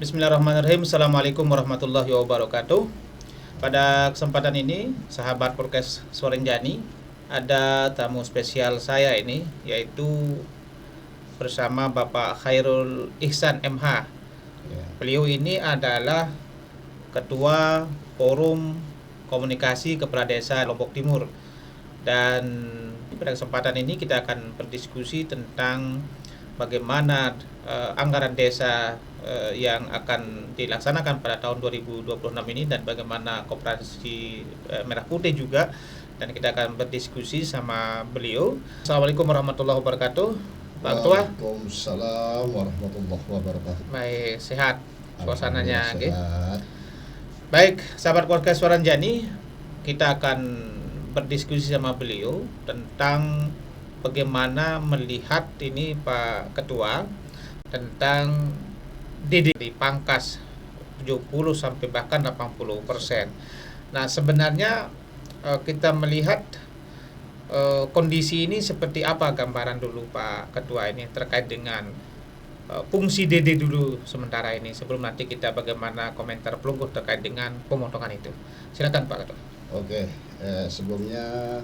Bismillahirrahmanirrahim. Assalamualaikum warahmatullahi wabarakatuh. Pada kesempatan ini, sahabat podcast Suarenjani, ada tamu spesial saya ini, yaitu bersama Bapak Khairul Ihsan MH. Beliau ini adalah Ketua Forum Komunikasi Kepala Desa Lombok Timur. Dan pada kesempatan ini kita akan berdiskusi tentang bagaimana anggaran desa yang akan dilaksanakan pada tahun 2026 ini dan bagaimana Koperasi Merah Putih juga, dan kita akan berdiskusi sama beliau. Assalamualaikum warahmatullahi wabarakatuh, Pak Ketua. Waalaikumsalam warahmatullahi wabarakatuh. Baik, sehat suasananya. Sehat. Baik, sahabat podcast Suarenjani, kita akan berdiskusi sama beliau tentang bagaimana melihat ini Pak Ketua tentang DD dipangkas 70 sampai bahkan 80%. Nah, sebenarnya kita melihat kondisi ini seperti apa gambaran dulu Pak Ketua ini terkait dengan fungsi DD dulu sementara ini, sebelum nanti kita bagaimana komentar pelungkuh terkait dengan pemotongan itu. Silakan Pak Ketua. Oke, sebelumnya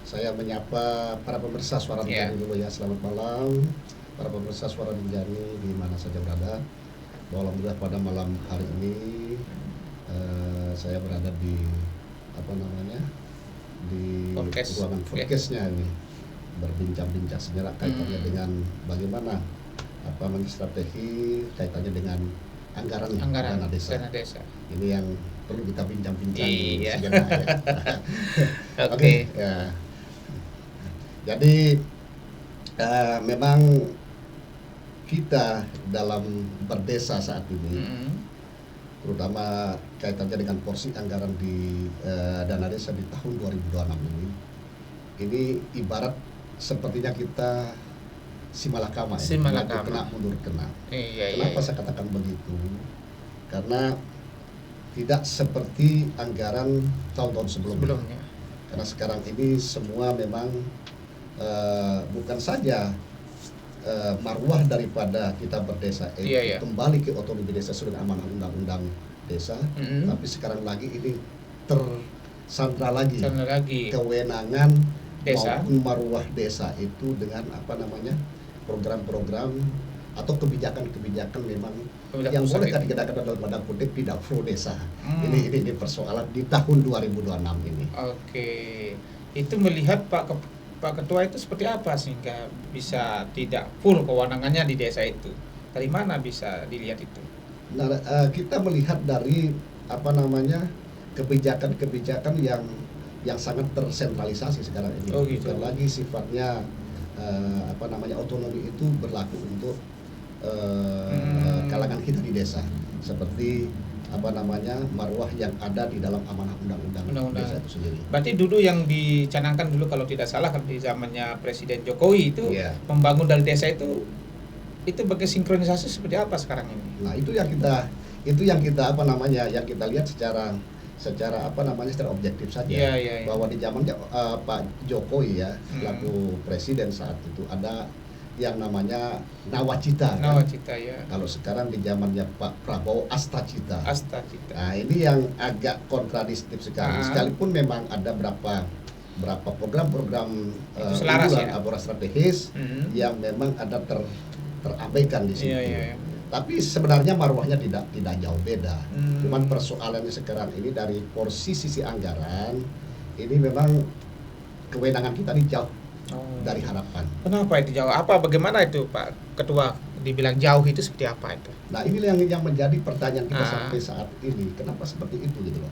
saya menyapa para pemirsa Suara Rinjani dulu ya. Selamat malam para pemirsa Suara Rinjani di mana saja berada. Alhamdulillah pada malam hari ini saya berada di di ruangan podcastnya ini, berbincang-bincang sejenak kaitannya dengan bagaimana strategi kaitannya dengan anggaran dana desa. Ini yang perlu kita bincang-bincang sejenak ya. Oke. Ya. Jadi memang kita dalam berdesa saat ini, terutama kaitannya dengan porsi anggaran di dana desa di tahun 2026 ini ibarat sepertinya kita simalakama ya, kena mundur kena. Kenapa saya katakan begitu? Karena tidak seperti anggaran tahun-tahun sebelumnya. Karena sekarang ini semua memang bukan saja marwah daripada kita berdesa kembali ke otonomi desa sesuai amanah undang-undang desa, tapi sekarang lagi ini tersandra lagi kewenangan desa maupun marwah desa itu dengan program-program atau kebijakan-kebijakan memang yang boleh dikatakan dalam tanda kutip tidak pro desa. Ini persoalan di tahun 2026 ini. Oke, itu melihat Pak Ketua itu seperti apa sehingga bisa tidak full kewenangannya di desa itu? Dari mana bisa dilihat itu? Nah, kita melihat dari kebijakan-kebijakan yang sangat tersentralisasi sekarang ini. Bukan lagi sifatnya otonomi itu berlaku untuk kalangan kita di desa, seperti marwah yang ada di dalam amanah undang-undang desa itu sendiri. Berarti dulu yang dicanangkan dulu kalau tidak salah di zamannya Presiden Jokowi itu membangun dari desa itu bagi sinkronisasi seperti apa sekarang ini? Nah, itu yang kita lihat secara secara objektif saja. Bahwa di zamannya Pak Jokowi selaku presiden saat itu ada yang namanya nawacita ya. Kalau sekarang di zamannya Pak Prabowo astacita. Nah, ini yang agak kontradiktif sekali. Sekalipun memang ada berapa program-program strategis yang memang ada terabaikan di situ. Tapi sebenarnya marwahnya tidak jauh beda. Cuman persoalannya sekarang ini dari porsi sisi anggaran ini memang kewenangan kita ini jauh dari harapan. Kenapa itu jauh? Bagaimana itu Pak Ketua dibilang jauh itu seperti apa itu? Nah, ini yang menjadi pertanyaan kita sampai saat ini. Kenapa seperti itu gitu loh?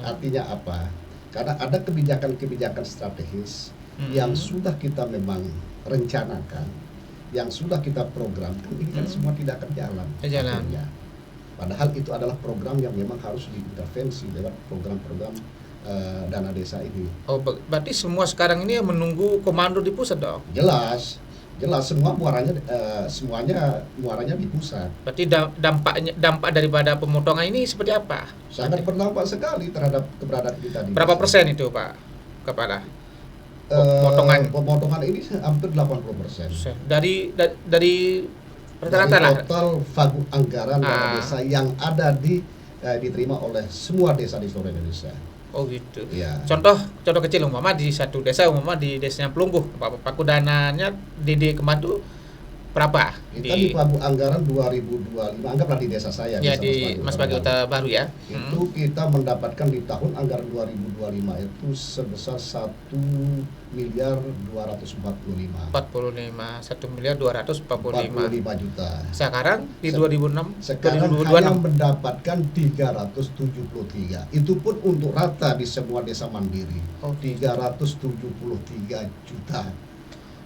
Artinya apa? Karena ada kebijakan-kebijakan strategis yang sudah kita memang rencanakan, yang sudah kita programkan, ini kan semua tidak akan jalan. Padahal itu adalah program yang memang harus diintervensi lewat program-program dana desa ini. Berarti semua sekarang ini menunggu komando di pusat dong? Jelas semuanya muaranya di pusat. Berarti dampak daripada pemotongan ini seperti apa? Sangat berdampak sekali terhadap keberadaan kita di berapa persen itu Pak Kepala? Pemotongan ini hampir 80%. Dari Rata-rata lah. Total vagu anggaran dana desa yang ada diterima oleh semua desa di seluruh Indonesia. Oh gitu. Ya. Contoh kecil umpama di satu desa, umpama di desanya Pelungguh, paku dananya DD Kemadu berapa? Kita di pagu anggaran 2025, anggaplah di desa saya, ya, desa di Mas Bagi Kota Baru ya. Itu kita mendapatkan di tahun anggaran 2025 itu sebesar 1.245.000.000. 1.245 juta. Sekarang di 2006, Sekarang 2026 hanya mendapatkan 373. Itu pun untuk rata di semua desa mandiri. 373 juta.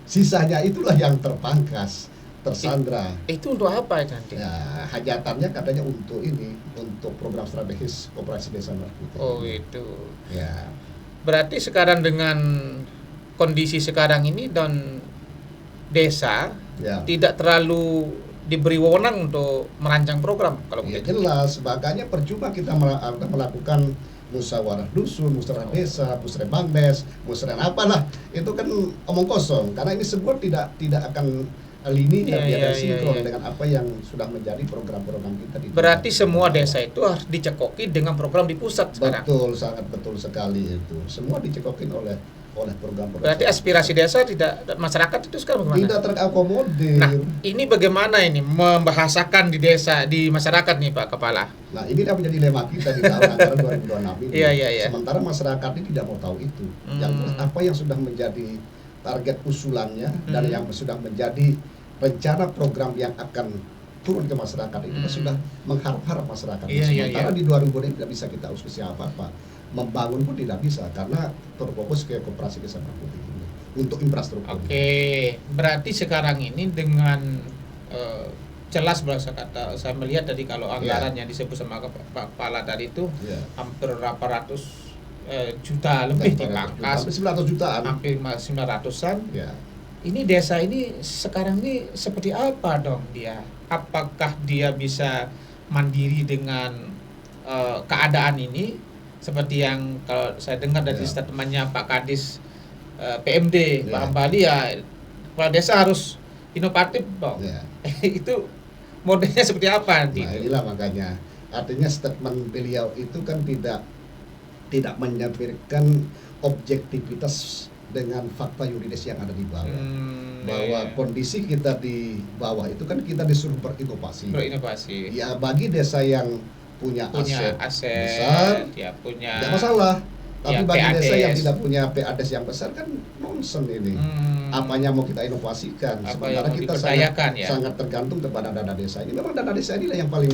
Sisanya itulah yang terpangkas, tersandra. Itu untuk apa nanti? Ya, hajatannya katanya untuk ini, untuk program strategis Koperasi Desa Merah Putih. Oh itu. Ya. Berarti sekarang dengan kondisi sekarang ini dan desa tidak terlalu diberi wewenang untuk merancang program kalau begitu. Jelas, makanya percuma kita melakukan musyawarah dusun, musyawarah desa, musyawarah bangdes, musyawarah apalah, itu kan omong kosong karena ini semua tidak akan linier dan sinkron dengan apa yang sudah menjadi program-program kita di. Berarti semua desa itu harus dicekoki dengan program di pusat sekarang. Betul, sangat betul sekali itu. Semua dicekokin oleh program-program. Berarti aspirasi desa masyarakat itu sekarang bagaimana? Tidak terakomodir. Nah, ini bagaimana ini membahasakan di desa, di masyarakat nih Pak Kepala? Nah, ini yang menjadi dilema kita di tahun anggaran 2026 ini. Iya. Sementara masyarakat ini tidak mau tahu itu. Yang apa yang sudah menjadi target usulannya dan yang sudah menjadi rencana program yang akan turun ke masyarakat itu sudah mengharap-harap masyarakat. Sementara di 2000 tidak bisa kita diskusi apa-apa. Membangun pun tidak bisa karena terfokus ke Koperasi Desa Merah Putih ini untuk infrastruktur. Oke, berarti sekarang ini dengan jelas bahasa kata saya melihat tadi kalau anggaran yang disebut sama Pak Kepala tadi itu hampir berapa ratus juta lebih dipangkas, 900 jutaan, hampir 900-an. Ini desa ini sekarang ini seperti apa dong dia? Apakah dia bisa mandiri dengan keadaan ini? Seperti yang kalau saya dengar dari statementnya Pak Kadis PMD Pak Hambali ya, kepala desa harus inovatif dong. Itu modelnya seperti apa nanti? Nah, inilah makanya artinya statement beliau itu kan tidak menyampaikan objektivitas dengan fakta yuridis yang ada di bawah. Bahwa kondisi kita di bawah itu kan kita disuruh berinovasi. Ya, bagi desa yang punya aset besar, tidak masalah. Tapi bagi PADS. desa yang tidak punya PADS yang besar kan nonsen ini. Apanya mau kita inovasikan? Sementara kita sangat tergantung kepada dana desa ini. Memang dana desa inilah yang paling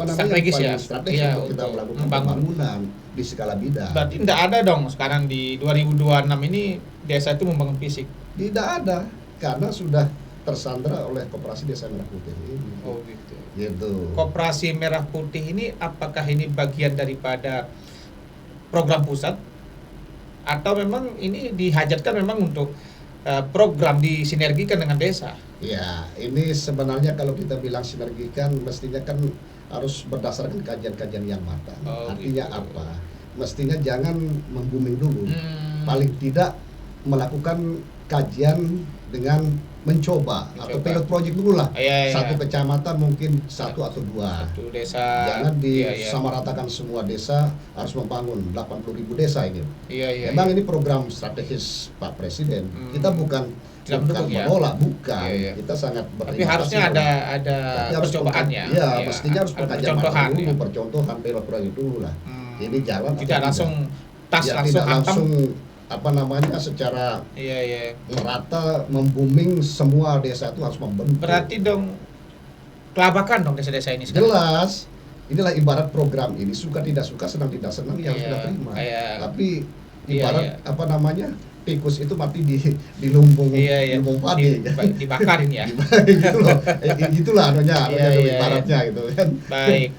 strategis untuk kita melakukan pembangunan di skala bidang. Berarti tidak ada dong sekarang di 2026 ini desa itu membangun fisik? Tidak ada, karena sudah tersandra oleh Koperasi Desa Merah Putih ini. Oh gitu. Koperasi Merah Putih ini apakah ini bagian daripada program pusat atau memang ini dihajatkan memang untuk program disinergikan dengan desa? Ya, ini sebenarnya kalau kita bilang sinergikan mestinya kan harus berdasarkan kajian-kajian yang matang. Artinya apa? Mestinya jangan membuming dulu. Paling tidak melakukan kajian dengan mencoba. Atau pilot project dulu lah. Satu kecamatan mungkin satu atau dua. Satu desa. Jangan disamaratakan semua desa harus membangun 80.000 desa ini. Memang ini program strategis Pak Presiden. Kita bukan menolak, bukan. Kita sangat berterima kasih. Tapi harusnya ada percobaannya. Iya, mestinya harus pengkajian dulu, percontohan pilot project dulu lah. Ini jalan tidak langsung langsung secara merata membooming semua desa itu harus membentuk. Berarti dong kelabakan dong desa-desa ini sekarang. Jelas. Inilah ibarat program ini suka tidak suka, senang tidak senang yang sudah terima. Tapi ibarat tikus itu mati di lumbung padi, dibakarin ya. Gitu loh. Itulah ibaratnya gitu kan. Baik.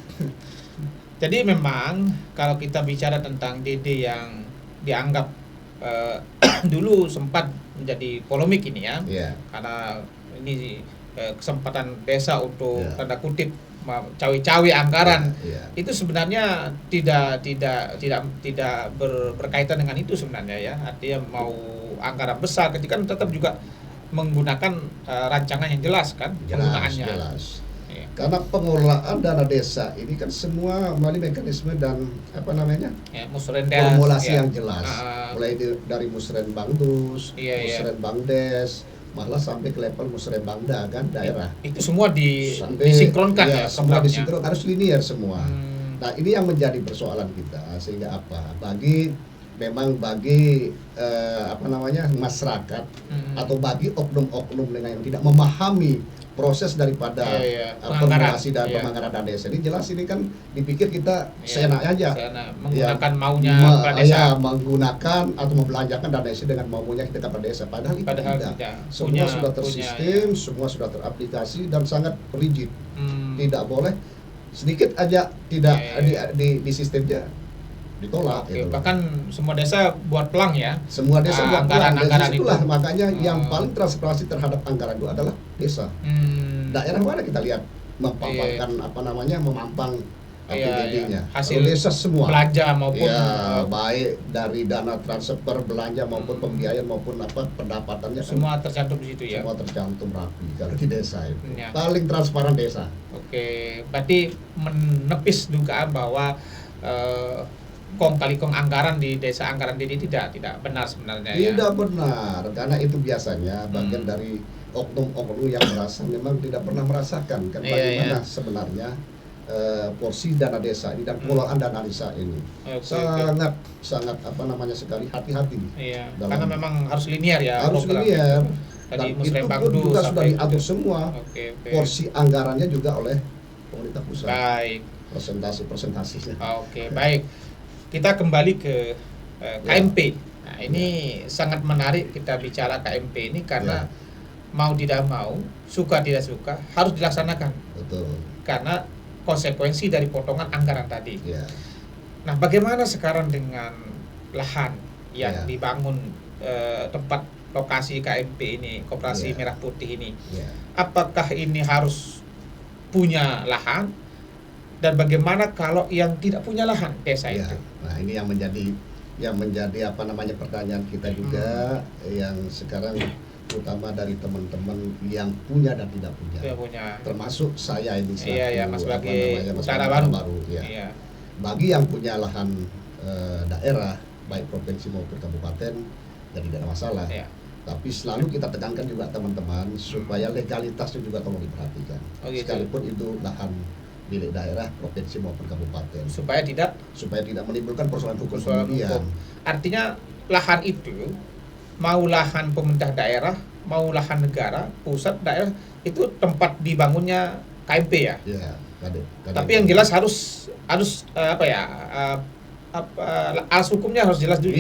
Jadi memang kalau kita bicara tentang DD yang dianggap dulu sempat menjadi polemik ini ya, karena ini kesempatan desa untuk tanda kutip cawe-cawe anggaran, itu sebenarnya tidak berkaitan dengan itu sebenarnya ya. Artinya mau anggaran besar ketika tetap juga menggunakan rancangan yang jelas kan penggunaannya. Jelas. Iya. Karena pengelolaan dana desa ini kan semua melalui mekanisme dan Ya, musrendes, formulasi ya. yang jelas. Mulai dari musrenbang dus, Iya, musrenbang des, malah sampai ke level musrenbangda kan daerah. Itu semua Sampai, disinkronkan ya semua programnya. disinkronkan, harus linear semua. Nah, ini yang menjadi persoalan kita, sehingga apa? Bagi masyarakat atau bagi oknum-oknum yang tidak memahami proses daripada formulasi dan penganggaran dana desa ini, jelas ini kan dipikir kita seenaknya aja menggunakan maunya kepala desa, menggunakan atau membelanjakan dana desa dengan maunya kita kepala desa, padahal itu tidak. Semua sudah tersistem, semua sudah teraplikasi dan sangat rigid. Tidak boleh sedikit aja tidak di sistemnya ditolak. Gitu. Bahkan semua desa buat pelang ya. Semua desa buat pelang. Anggaran itulah itu. Makanya yang paling transparansi terhadap anggaran itu adalah desa. Daerah mana kita lihat memampang APBD-nya. Hasil desa semua belanja maupun baik dari dana transfer belanja maupun pembiayaan maupun pendapatannya semua tercantum di situ ya. Semua tercantum rapi kalau di desa itu. Paling transparan desa. Oke, berarti menepis dugaan bahwa kong kali kong anggaran di desa anggaran ini tidak benar sebenarnya. Tidak benar, karena itu biasanya bagian dari oknum-oknum yang merasa memang tidak pernah merasakan kan bagaimana sebenarnya porsi dana desa ini dan pengelolaan dana desa ini. Sangat sekali hati-hati. Iya. Karena memang harus linear ya. Harus linear. Dan itu pun juga sudah diatur semua. Porsi anggarannya juga oleh pemerintah pusat. Baik. Presentasinya. Oke, baik. Kita kembali ke KMP. Nah, ini sangat menarik kita bicara KMP ini karena mau tidak mau, suka tidak suka harus dilaksanakan. Betul. Karena konsekuensi dari potongan anggaran tadi. Nah, bagaimana sekarang dengan lahan yang dibangun tempat lokasi KMP ini, Koperasi Merah Putih ini? Apakah ini harus punya lahan? Dan bagaimana kalau yang tidak punya lahan desa itu? Nah, ini yang menjadi pertanyaan kita juga yang sekarang terutama dari teman-teman yang punya dan tidak punya. Termasuk saya ini sebagai utara baru. Bagi yang punya lahan daerah baik provinsi maupun kabupaten jadi tidak ada masalah. Tapi selalu kita tekankan juga teman-teman supaya legalitasnya juga tolong diperhatikan. Sekalipun itu lahan milik daerah, provinsi maupun kabupaten, supaya tidak menimbulkan persoalan hukum kemudian. Artinya lahan itu mau lahan pemerintah daerah, mau lahan negara, pusat, daerah, itu tempat dibangunnya KMP ya. Tapi yang jelas harus alas hukumnya harus jelas dulu.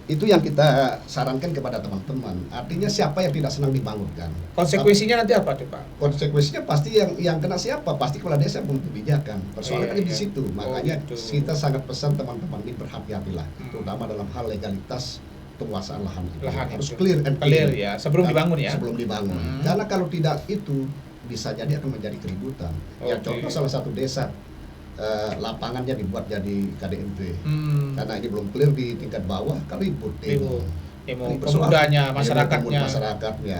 Itu yang kita sarankan kepada teman-teman. Artinya siapa yang tidak senang dibangunkan? Konsekuensinya nanti apa tuh Pak? Konsekuensinya pasti yang kena siapa? Pasti kepala desa pun kebijakan. Persoalannya di situ. Makanya kita sangat pesan teman-teman ini berhati-hatilah, terutama dalam hal legalitas penguasaan lahan itu. Harus clear ya sebelum dibangun ya. Sebelum dibangun. Karena kalau tidak itu bisa jadi akan menjadi keributan. Ya contoh salah satu desa lapangannya dibuat jadi KDMP karena ini belum clear di tingkat bawah kan ribut pemudanya masyarakatnya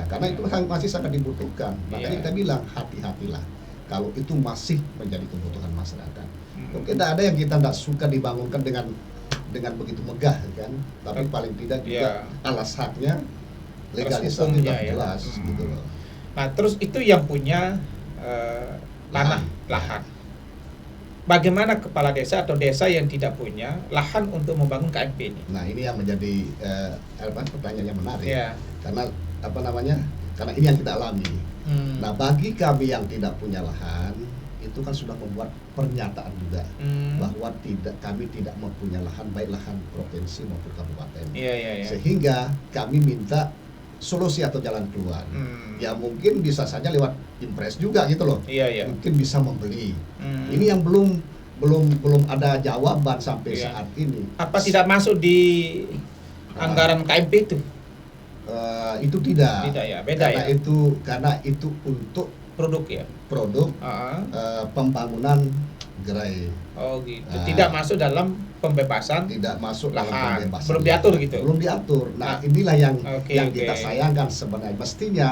karena itu masih sangat dibutuhkan. Makanya kita bilang hati-hatilah kalau itu masih menjadi kebutuhan masyarakat. Mungkin ada yang kita tidak suka dibangunkan dengan begitu megah kan, tapi paling tidak juga alas haknya legalisasi tidak jelas gitu loh. Nah terus itu yang punya lahan. Bagaimana kepala desa atau desa yang tidak punya lahan untuk membangun KMP ini? Nah ini yang menjadi pertanyaan yang menarik. Karena karena ini yang kita alami. Nah bagi kami yang tidak punya lahan itu kan sudah membuat pernyataan juga bahwa kami tidak mempunyai lahan baik lahan provinsi maupun kabupaten. Sehingga kami minta solusi atau jalan keluar. Ya mungkin bisa saja lewat impres juga gitu loh. Mungkin bisa membeli. Ini yang belum ada jawaban sampai saat ini. Apa tidak masuk di anggaran KMP itu? Itu tidak. Tidak ya, beda karena itu untuk produk pembangunan gerai. Oh gitu. Tidak masuk dalam pembebasan, tidak masuk dalam lahan, pembebasan. belum diatur gitu. Belum diatur. Nah, inilah yang Oke. kita sayangkan sebenarnya. Mestinya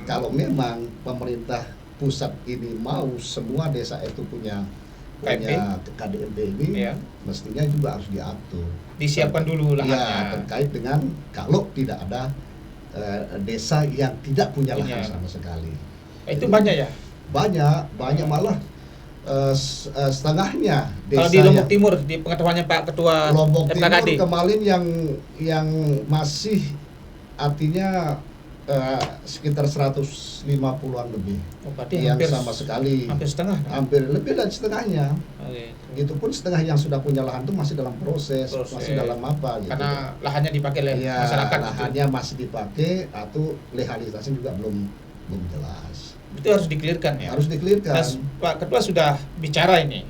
kalau memang pemerintah pusat ini mau semua desa itu punya KDMP ini, ya, mestinya juga harus diatur. Disiapkan dulu lahannya. Ya, terkait dengan kalau tidak ada desa yang tidak punya lahan sama sekali. Itu banyak ya? Banyak malah setengahnya desa. Kalau di Lombok Timur, di pengetahuannya Pak Ketua Lombok FKKD. Timur kemarin yang masih artinya sekitar 150-an lebih. Yang hampir, sama sekali hampir setengah. Hampir lebih dari setengahnya. Gitu. Itu pun setengah yang sudah punya lahan itu masih dalam proses. Masih dalam apa gitu. Karena lahannya dipakai oleh masyarakat. Lahannya masih dipakai atau legalisasi juga belum jelas. Itu harus dikelirkan ya. Harus dikelirkan. Dan Pak Ketua sudah bicara ini.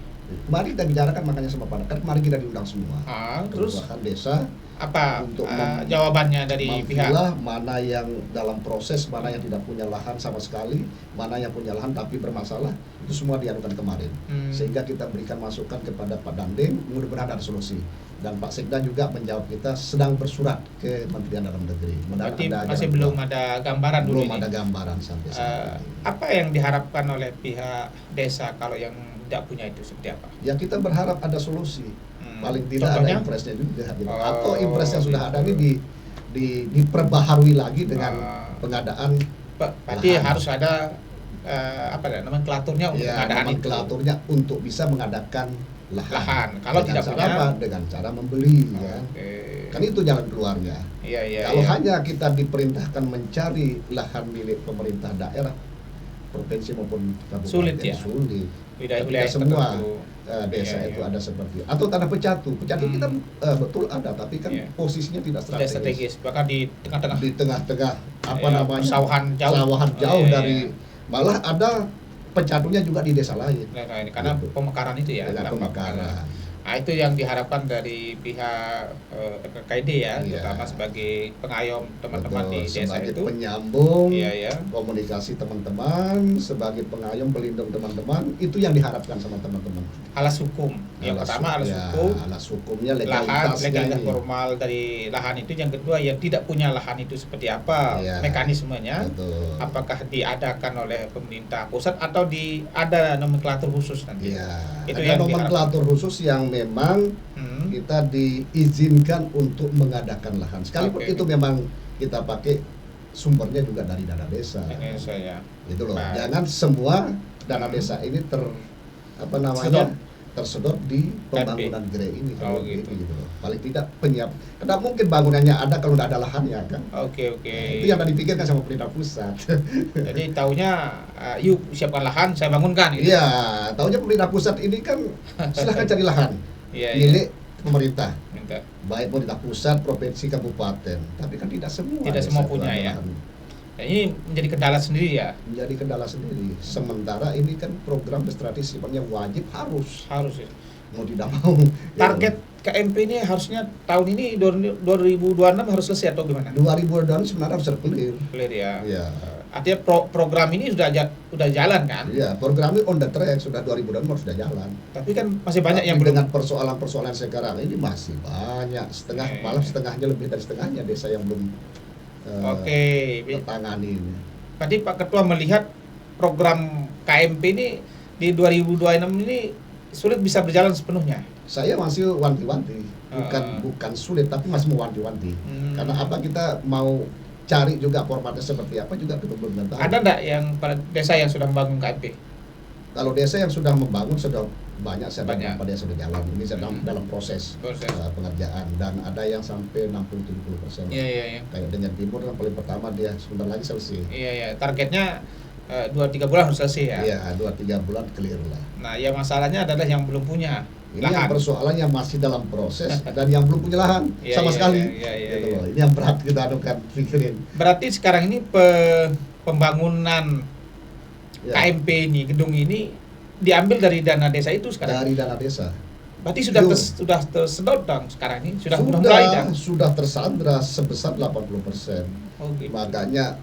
Mari kita bicarakan makanya sama Pak Dekat. Mari kita diundang semua. Terus desa. Apa untuk jawabannya dari pihak? Mana yang dalam proses, mana yang tidak punya lahan sama sekali, mana yang punya lahan tapi bermasalah, itu semua diadukan kemarin. Sehingga kita berikan masukan kepada Pak Dandim, mudah-mudahan ada solusi. Dan Pak Sekda juga menjawab kita sedang bersurat ke Kementerian Dalam Negeri. Berarti masih belum ada gambaran dulu. Belum ada gambaran sampai saat ini. Apa yang diharapkan oleh pihak desa kalau yang tidak punya itu seperti apa? Ya kita berharap ada solusi. Paling tidak contohnya? Ada impresnya juga gitu. Atau impres yang sudah ada ini diperbaharui lagi dengan pengadaan. Berarti harus ada nomenklaturnya untuk pengadaan itu. Nomenklaturnya untuk bisa mengadakan lahan. Kalau tidak punya dengan cara membeli kan. Kan itu jalan keluarnya. Kalau hanya kita diperintahkan mencari lahan milik pemerintah daerah, provinsi maupun kabupaten, sulit ya. Wilayah semua desa itu ada seperti atau tanah pecatu kita betul ada tapi kan posisinya tidak strategis. Bahkan di tengah-tengah namanya sawahan jauh dari malah ada pecatunya juga di desa lain. Karena pemekaran itu ya. Pemekaran. Nah, itu yang diharapkan dari pihak FKKD ya, terutama sebagai pengayom teman-teman di desa sebagai itu. Penyambung komunikasi teman-teman, sebagai pengayom pelindung teman-teman, itu yang diharapkan sama teman-teman. Alas hukum. Yang pertama alas hukum. Alas hukumnya legalitas formal dari lahan itu. Yang kedua yang tidak punya lahan itu seperti apa mekanismenya. Betul. Apakah diadakan oleh pemerintah pusat atau ada nomenklatur khusus nanti. Itu ada nomenklatur khusus yang memang kita diizinkan untuk mengadakan lahan. Sekalipun itu memang kita pakai sumbernya juga dari dana desa. Gitu loh. Jangan semua dana desa ini tersedot di pembangunan gerai ini gitu loh. Paling tidak karena mungkin bangunannya ada kalau tidak ada lahannya kan. Itu yang tadi dipikirkan sama pemerintah pusat. Jadi taunya yuk siapkan lahan saya bangunkan gitu. Iya, taunya pemerintah pusat ini kan silahkan cari lahan milik pemerintah. Baik pemerintah pusat, provinsi, kabupaten. Tapi kan tidak semua punya ya. Ini menjadi kendala sendiri ya. Menjadi kendala sendiri. Sementara ini kan program strategis sifatnya wajib harus ya. Mau tidak mau. Target KMP ini harusnya tahun ini 2026 harus selesai atau gimana? 2026 sebenarnya harus clear. Clear ya. Artinya program ini sudah jalan kan? Iya, program ini on the track, sudah 2026 sudah jalan. Tapi kan masih banyak yang belum. Dengan persoalan-persoalan sekarang ini masih banyak, malah setengahnya lebih dari setengahnya desa yang belum tertangani. Berarti Pak Ketua melihat program KMP ini di 2026 ini sulit bisa berjalan sepenuhnya. Saya masih wanti-wanti, bukan sulit tapi masih mewanti-wanti. Karena apa kita mau cari juga formatnya seperti apa juga kita belum tahu. Ada enggak yang desa yang sudah membangun KMP? Kalau desa yang sudah membangun sudah banyak beberapa desa sudah jalan. Ini sedang dalam proses. Pengerjaan dan ada yang sampai 60-70%. Iya. Kayak dengan Timur yang paling pertama dia sebentar lagi selesai. Iya. Targetnya 2-3 bulan harus selesai ya. Iya, 2-3 bulan clear lah. Nah, ya masalahnya adalah yang belum punya lahan. Yang persoalannya masih dalam proses dan yang belum punya lahan sama sekali. Iya. Ini yang berat kita adukan pikirin. Berarti sekarang ini pembangunan KMP ini, gedung ini diambil dari dana desa itu sekarang. Dari dana desa. Berarti sudah tersedot dong sekarang ini, sudah mulai dan sudah tersandra sebesar 80%. Makanya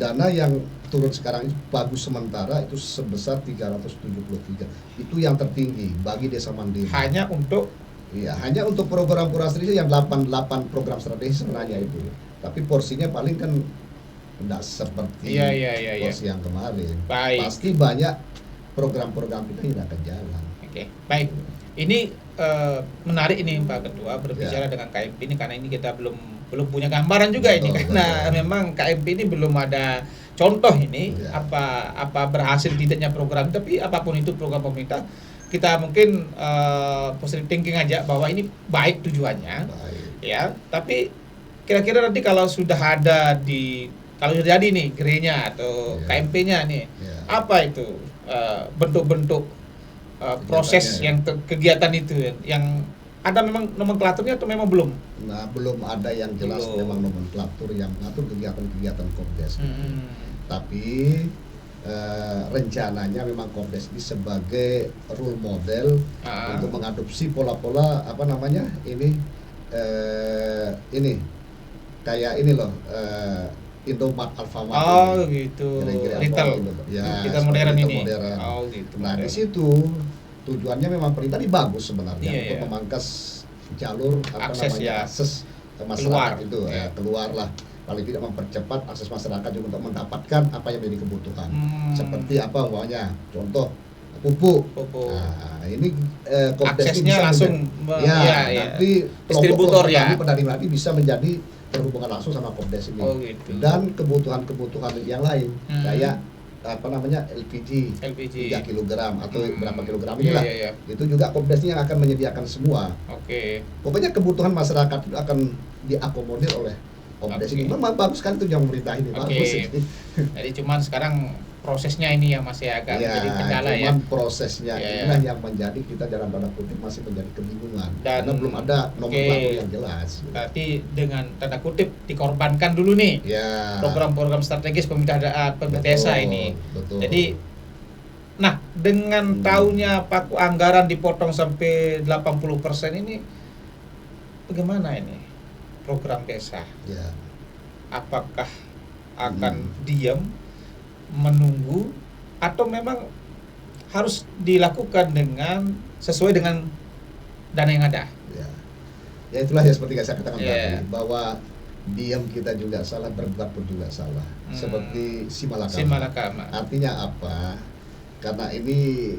dana yang turun sekarang itu bagus sementara itu sebesar 373. Itu yang tertinggi bagi desa mandiri. Hanya untuk Iya, hanya untuk program strategi yang 8 program strategi sebenarnya itu. Tapi porsinya paling kan tidak seperti porsi yang kemarin. Baik. Pasti banyak program-program kita yang akan jalan. Oke, baik. Ini menarik ini Pak Ketua berbicara dengan KMP ini, karena ini kita belum punya gambaran juga ini, karena memang KMP ini belum ada contoh ini apa berhasil tidaknya program. Tapi apapun itu program pemerintah, kita mungkin positive thinking aja bahwa ini baik tujuannya, ya. Tapi kira-kira nanti kalau sudah ada kalau sudah jadi nih GRE-nya atau KMP-nya nih, apa itu bentuk-bentuk proses yang kegiatan itu yang ada memang nomenklaturnya atau memang belum? Nah, belum ada yang jelas memang nomenklatur yang mengatur kegiatan-kegiatan Kopdes. Tapi rencananya memang Kopdes ini sebagai role model untuk mengadopsi pola-pola ini kayak ini loh, Indomaret, Alfamart. Oh gitu. Retail. Ya, kita modern ini. Modern. Oh gitu. Nah, di situ tujuannya memang perintah ini bagus sebenarnya untuk memangkas jalur akses ke masyarakat itu keluarlah, paling tidak mempercepat akses masyarakat juga untuk mendapatkan apa yang menjadi kebutuhan. Seperti apa umpamanya, contoh pupuk. Nah, ini aksesnya langsung nanti distributor penerima ini bisa menjadi berhubungan langsung sama Kopdes ini. Gitu. Dan kebutuhan yang lain kayak LPG 3 kg atau berapa kilogram inilah. Itu juga Kopdes yang akan menyediakan semua. Pokoknya kebutuhan masyarakat itu akan diakomodir oleh Kopdes ini. Memang bagus kan itu yang pemerintah ini bagus. Jadi cuman sekarang prosesnya ini yang masih agak menjadi kendala cuman prosesnya inilah yang menjadi kita dalam tanda kutip masih menjadi kebingungan karena belum ada nomenklatur yang jelas. Berarti dengan tanda kutip dikorbankan dulu nih program-program strategis pemerintah desa ini. Betul. Jadi nah dengan tahunya paku anggaran dipotong sampai 80% ini, bagaimana ini program desa? Apakah akan diam menunggu atau memang harus dilakukan sesuai dengan dana yang ada? Ya itulah ya seperti saya katakan tadi, bahwa diam kita juga salah, berbuat pun juga salah. Seperti Simalakama. Artinya apa? Karena ini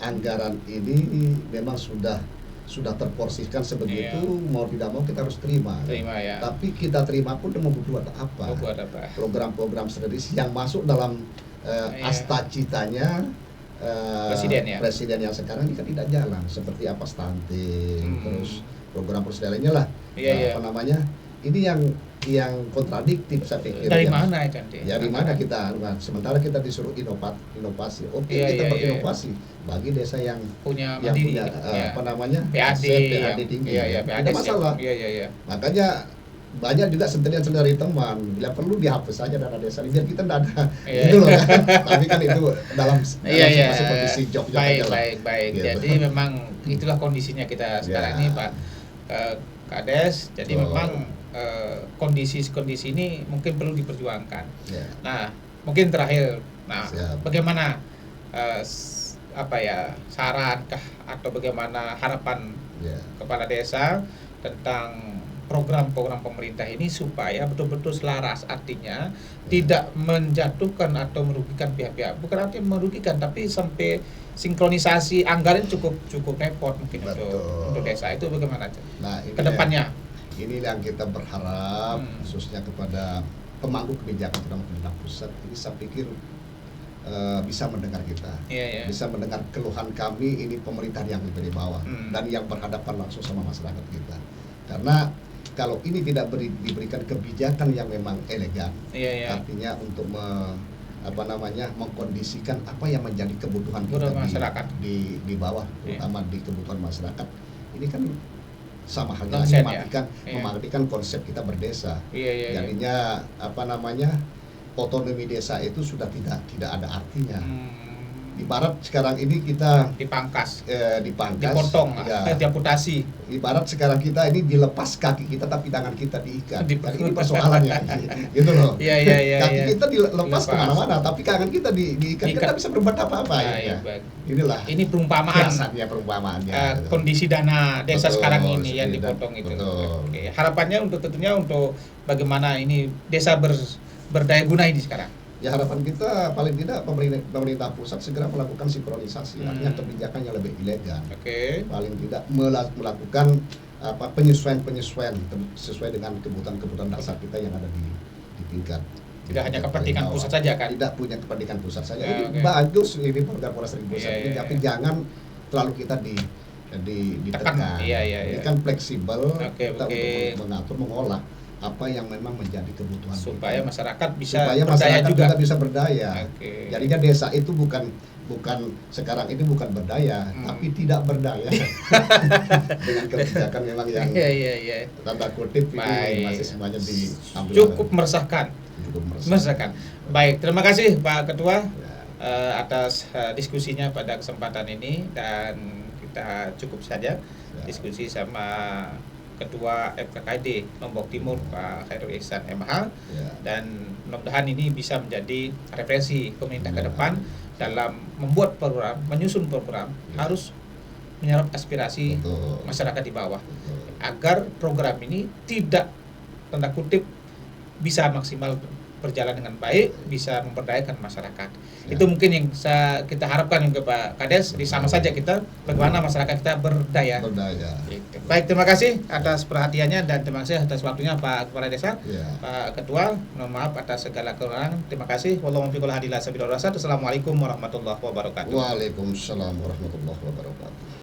anggaran ini memang sudah terporsikan sebegitu, mau tidak mau kita harus terima tapi kita terima pun mau buat apa? Program-program strategis yang masuk dalam asta citanya presiden yang sekarang ini kan tidak jalan, seperti apa stunting, terus program lainnya lah, ini yang kontradiktif saya pikir. Dari mana kan? Dari mana kita? Sementara kita disuruh inovasi. Kita berinovasi bagi desa yang punya PAD tinggi. Tidak masalah. Makanya banyak juga sentilan-sentilan teman, bila perlu dihapus saja dana desa biar kita tidak ada itu loh kan. Tapi kan itu dalam kondisi job aja lah. Baik. Jadi memang itulah kondisinya kita sekarang ini Pak Kades. Jadi memang kondisi ini mungkin perlu diperjuangkan. Nah, mungkin terakhir, bagaimana sarankah atau bagaimana harapan kepala desa tentang program-program pemerintah ini supaya betul-betul selaras, artinya tidak menjatuhkan atau merugikan pihak-pihak, bukan artinya merugikan tapi sampai sinkronisasi anggaran cukup repot mungkin untuk desa itu bagaimana kedepannya? Ini yang kita berharap khususnya kepada pemangku kebijakan terutama pemerintah pusat ini, saya pikir bisa mendengar kita, bisa mendengar keluhan kami ini pemerintahan yang dari bawah dan yang berhadapan langsung sama masyarakat kita. Karena kalau ini tidak diberikan kebijakan yang memang elegan, artinya untuk mengkondisikan apa yang menjadi kebutuhan kita masyarakat di bawah, terutama di kebutuhan masyarakat, ini kan sama halnya mematikan konsep kita berdesa. Jadinya otonomi desa itu sudah tidak ada artinya. ibarat sekarang ini kita dipangkas, dipangkas, dipotong, ya. diamputasi. Ibarat sekarang kita ini dilepas kaki kita tapi tangan kita diikat. Ini persoalannya, gitu loh. Kaki kita dilepas kemana-mana, tapi tangan kita diikat. Kita bisa berbuat apa-apa. Ya. Inilah. Ini perumpamaan. Perumpamaannya. Kondisi dana desa betul, sekarang ini yang dipotong itu. Oke. Harapannya tentunya untuk bagaimana ini desa berdaya guna ini sekarang. Ya harapan kita paling tidak pemerintah pusat segera melakukan sinkronisasi, artinya kebijakan yang lebih elegan. Paling tidak melakukan penyesuaian sesuai dengan kebutuhan dasar kita yang ada di tingkat. Tidak hanya kepentingan pusat saja kan? Tidak punya kepentingan pusat saja. Ini bagus ini program Polres Seribu ini, tapi jangan terlalu kita ditekan. Ini kan fleksibel, kita untuk mengatur, mengolah apa yang memang menjadi kebutuhan supaya kita. Masyarakat bisa supaya berdaya masyarakat juga bisa berdaya. Jadinya desa itu bukan sekarang ini bukan berdaya, tapi tidak berdaya dengan kebijakan memang yang tanda kutip ini masih semuanya diambil. Cukup meresahkan. Baik, terima kasih Pak Ketua atas diskusinya pada kesempatan ini, dan kita cukup saja diskusi sama Ketua FKKD Lombok Timur Pak Khairul Ihsan MH, dan mudah-mudahan ini bisa menjadi referensi pemerintah ke depan dalam membuat program, menyusun program, harus menyerap aspirasi masyarakat di bawah agar program ini tidak tanda kutip bisa maksimal berjalan dengan baik, bisa memberdayakan masyarakat. Itu mungkin yang kita harapkan juga Pak Kades, sama saja kita bagaimana masyarakat kita berdaya. Gitu. Baik, terima kasih atas perhatiannya dan terima kasih atas waktunya Pak Kepala Desa, Pak Ketua. Mohon maaf atas segala kekurangan. Terima kasih. Wassalamualaikum warahmatullahi wabarakatuh. Waalaikumsalam warahmatullahi wabarakatuh.